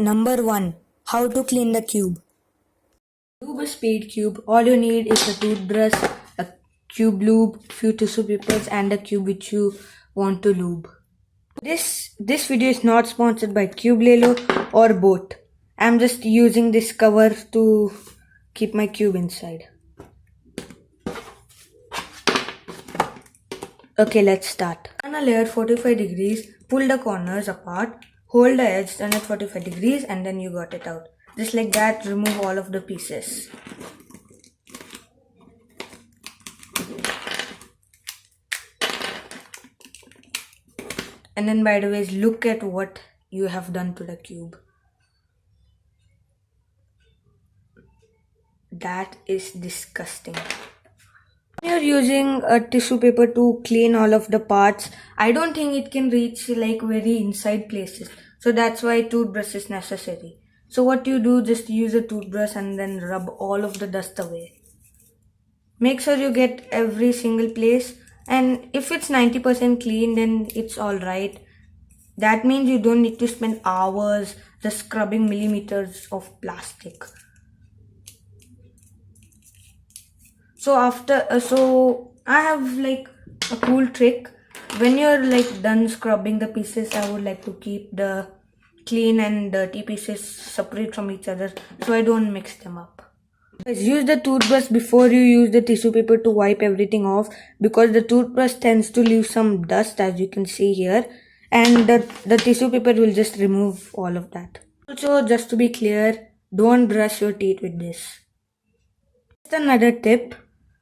Number 1. How to clean the cube. Lube a speed cube. All you need is a toothbrush, a cube lube, few tissue papers and a cube which you want to lube. This video is not sponsored by Cube Lelo or both. I'm just using this cover to keep my cube inside. Okay, let's start. On a layer 45 degrees, pull the corners apart, hold the edge, turn it 45 degrees and then you got it out. Just like that, remove all of the pieces. And then by the way, look at what you have done to the cube. That is disgusting. When you're using a tissue paper to clean all of the parts, I don't think it can reach like very inside places. So that's why toothbrush is necessary. So what you do, just use a toothbrush and then rub all of the dust away. Make sure you get every single place, and if it's 90% clean, then it's alright. That means you don't need to spend hours just scrubbing millimeters of plastic. So I have like a cool trick. When you're like done scrubbing the pieces, I would like to keep the clean and dirty pieces separate from each other so I don't mix them up. Guys, use the toothbrush before you use the tissue paper to wipe everything off, because the toothbrush tends to leave some dust, as you can see here, and the tissue paper will just remove all of that. Also, just to be clear, don't brush your teeth with this. Just another tip.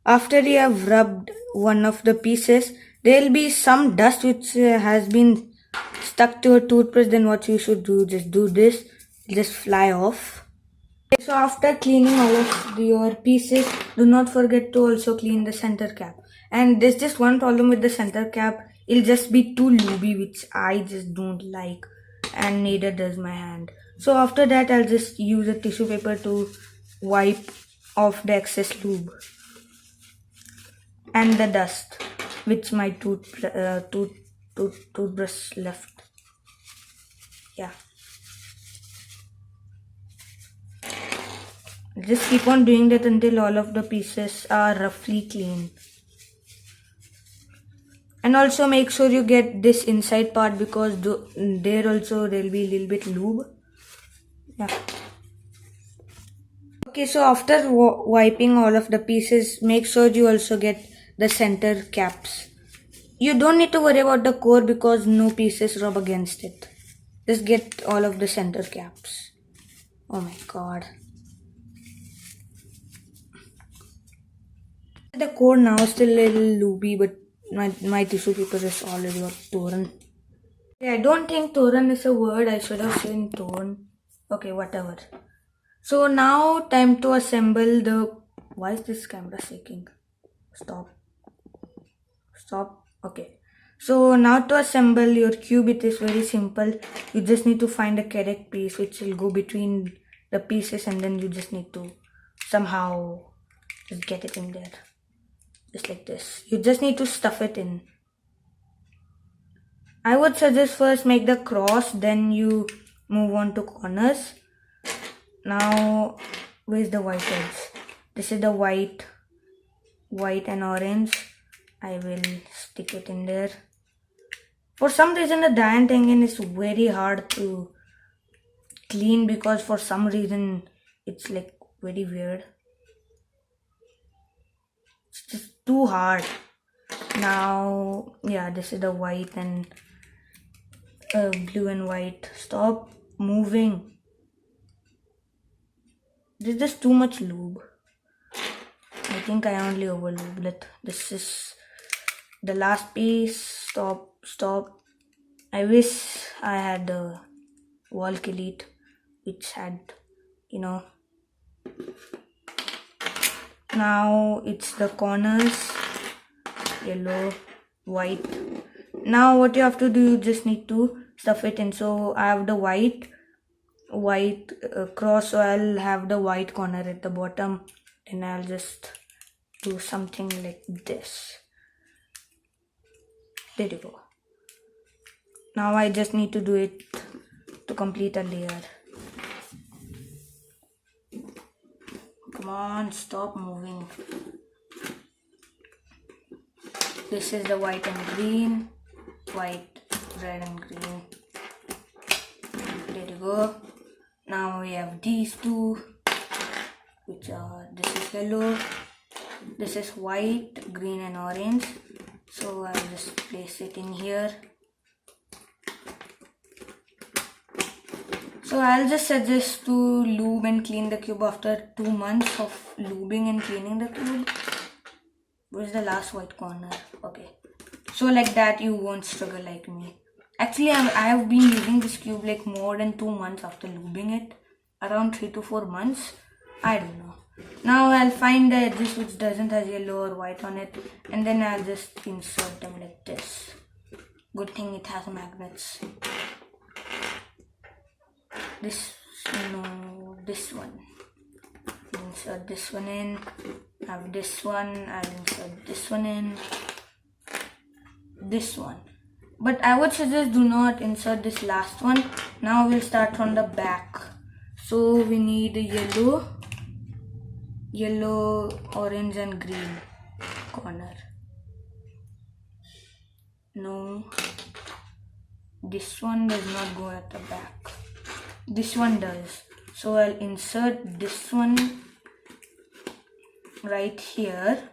After you have rubbed one of the pieces, there will be some dust which has been stuck to a toothbrush. Then what you should do, just do this, just fly off. So after cleaning all of your pieces, do not forget to also clean the center cap. And there's just one problem with the center cap. It'll just be too lubey, which I just don't like, and neither does my hand. So after that, I'll just use a tissue paper to wipe off the excess lube and the dust which my toothbrush left. Yeah. Just keep on doing that until all of the pieces are roughly clean. And also make sure you get this inside part, because there also there will be a little bit lube. Yeah. Okay, so after wiping all of the pieces, make sure you also get the center caps. You don't need to worry about the core because no pieces rub against it. Just get all of the center caps. Oh my god. The core now is still a little lubey, but my tissue paper is already torn. I don't think torn is a word. I should have said torn. Okay, whatever. So now time to assemble the... Why is this camera shaking? Stop. Okay. So now to assemble your cube, it is very simple. You just need to find a correct piece which will go between the pieces, and then you just need to somehow just get it in there. Just like this. You just need to stuff it in. I would suggest first make the cross, then you move on to corners. Now, where's the white edge? This is the white and orange. I will stick it in there. For some reason, the diantangen is very hard to clean, because for some reason it's like very weird. It's just too hard. Now, yeah, this is the white and blue and white. Stop moving. There's just too much lube. I think I only overlubed it. This is the last piece. Stop. I wish I had a wall kilit which had, Now it's the corners. Yellow, white. Now what you have to do, you just need to stuff it in. So I have the white cross, so I'll have the white corner at the bottom, and I'll just do something like this. There you go. Now I just need to do it to complete a layer. Come on, stop moving. This is the white and green. White, red and green. There you go. Now we have these two, which are, this is yellow, this is white, green and orange. So I'll just place it in here. So I'll just suggest to lube and clean the cube after 2 months of lubing and cleaning the cube. Where's the last white corner? Okay. So like that you won't struggle like me. Actually I have been using this cube like more than 2 months after lubing it. Around 3 to 4 months. I don't know. Now I'll find the edges which doesn't have yellow or white on it. And then I'll just insert them like this. Good thing it has magnets. This one. Insert this one in. Have this one. I'll insert this one in. This one. But I would suggest do not insert this last one. Now we'll start from the back. So we need a yellow, orange and green corner. No. This one does not go at the back. This one does. So I'll insert this one right here,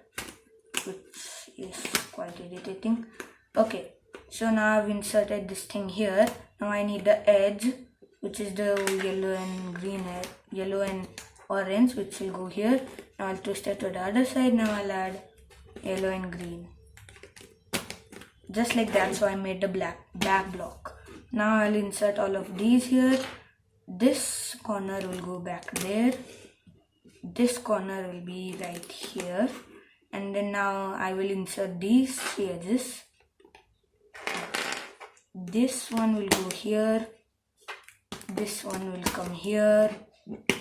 which is quite irritating. Okay, so now I've inserted this thing here. Now I need the edge, which is the yellow and green, yellow and orange, which will go here. Now I'll twist it to the other side. Now I'll add yellow and green, just like that. So I made the back block. Now I'll insert all of these here. This corner will go back there. This corner will be right here. And then now I will insert these edges. This one will go here. This one will come here.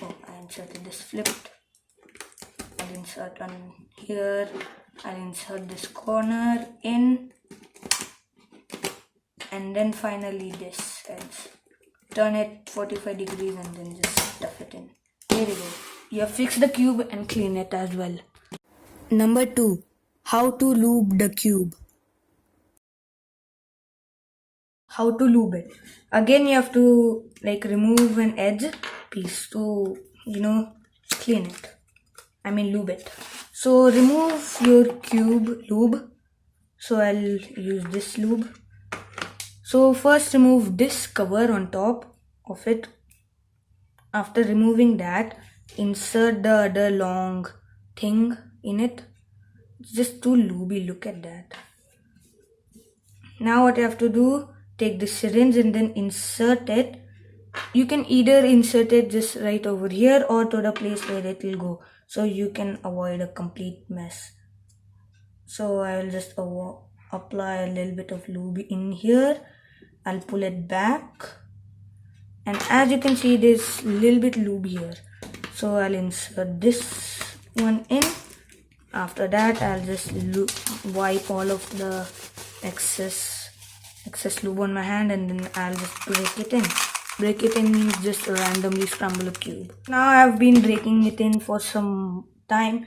Oh, I inserted this flipped. I'll insert on here. I'll insert this corner in. And then finally this edge. Turn it 45 degrees and then just stuff it in. There you go. You have fixed the cube and clean it as well. Number 2. How to lube the cube. How to lube it. Again you have to like remove an edge piece to clean it. I mean lube it. So remove your cube lube. So I'll use this lube. So first remove this cover on top of it. After removing that, insert the other long thing in it. It's just too lubey, look at that. Now what you have to do, take the syringe and then insert it. You can either insert it just right over here or to the place where it will go, so you can avoid a complete mess. So I will just apply a little bit of lube in here. I'll pull it back, and as you can see there's a little bit lube here. So I'll insert this one in. After that I'll just wipe all of the excess lube on my hand, and then I'll just break it in. Break it in means just randomly scramble a cube. Now I've been breaking it in for some time.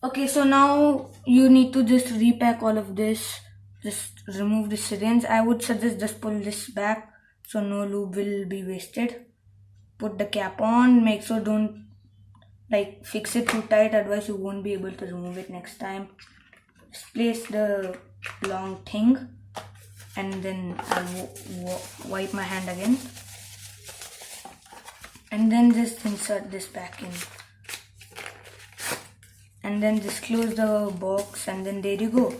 Okay, so now you need to just repack all of this. Just remove the syringe. I would suggest just pull this back so no lube will be wasted. Put the cap on. Make sure don't like fix it too tight, otherwise you won't be able to remove it next time. Just place the long thing, and then I'll wipe my hand again, and then just insert this back in, and then just close the box, and then there you go.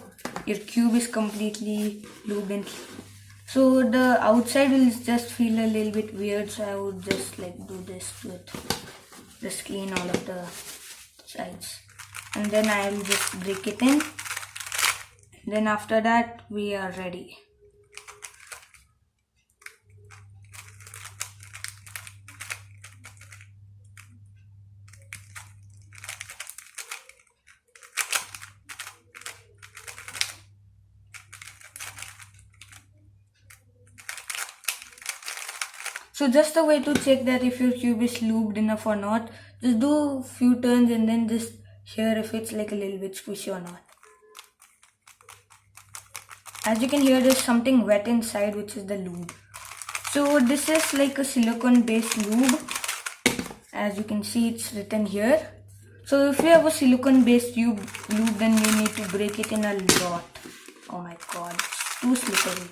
Your cube is completely lubed in. So the outside will just feel a little bit weird, so I would just like do this to it. Just clean all of the sides, and then I will just break it in. And then after that we are ready. So just a way to check that if your cube is lubed enough or not, just do few turns and then just hear if it's like a little bit squishy or not. As you can hear, there's something wet inside, which is the lube. So this is like a silicone based lube. As you can see, it's written here. So if you have a silicone based lube, then you need to break it in a lot. Oh my god, it's too slippery.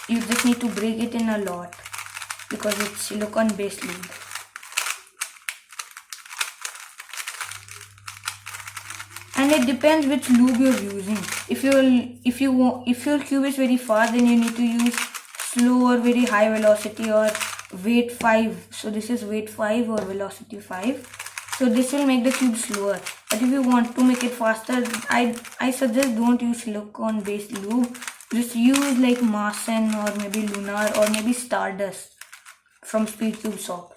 You just need to break it in a lot because it's silicone based lube. And it depends which lube you're using. If your cube is very fast, then you need to use slow or very high velocity or weight 5. So this is weight 5 or velocity 5. So this will make the cube slower. But if you want to make it faster, I suggest don't use silicone based lube. Just use like Marsen or maybe Lunar or maybe Stardust from Speedcube shop.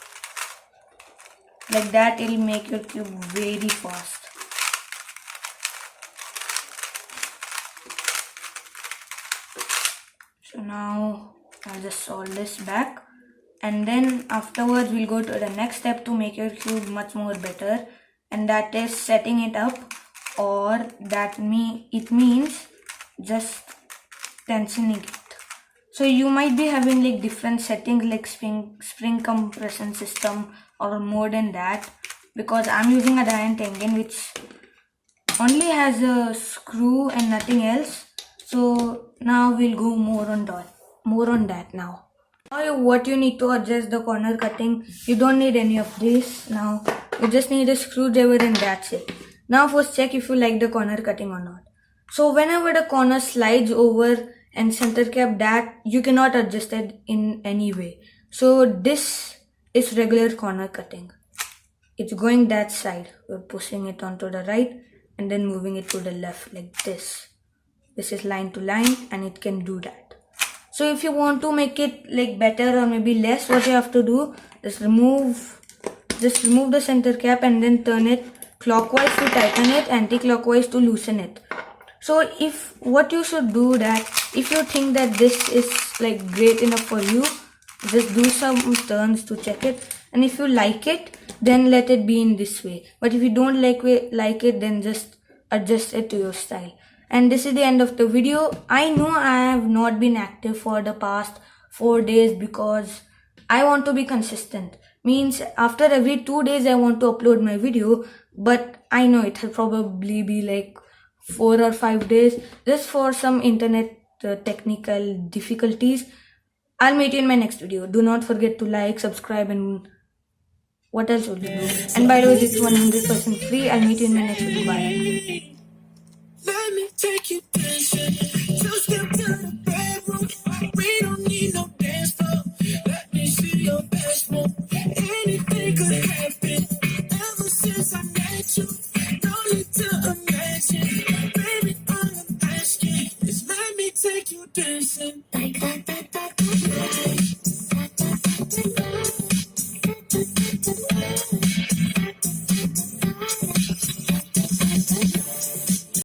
Like that, it'll make your cube very fast. So now I'll just solve this back, and then afterwards we'll go to the next step to make your cube much more better, and that is setting it up, or it means just tensioning it. So you might be having like different settings like spring compression system or more than that, because I'm using a Giant Tengen which only has a screw and nothing else. So now we'll go more on that now. Now what you need to adjust the corner cutting, you don't need any of this. Now you just need a screwdriver and that's it. Now first check if you like the corner cutting or not. So whenever the corner slides over and center cap, that you cannot adjust it in any way. So this is regular corner cutting. It's going that side. We're pushing it onto the right and then moving it to the left like this. This is line to line and it can do that. So if you want to make it like better or maybe less, what you have to do is remove the center cap and then turn it clockwise to tighten it, anti-clockwise to loosen it. So what you should do, that if you think that this is like great enough for you, just do some turns to check it, and if you like it, then let it be in this way. But if you don't like it, then just adjust it to your style. And this is the end of the video. I know I have not been active for the past 4 days because I want to be consistent. Means after every 2 days I want to upload my video, but I know it will probably be like 4 or 5 days just for some internet technical difficulties. I'll meet you in my next video. Do not forget to like, subscribe, and what else would you do? And by the way, it's 100% free. I'll meet you in my next video. Bye. Let me take you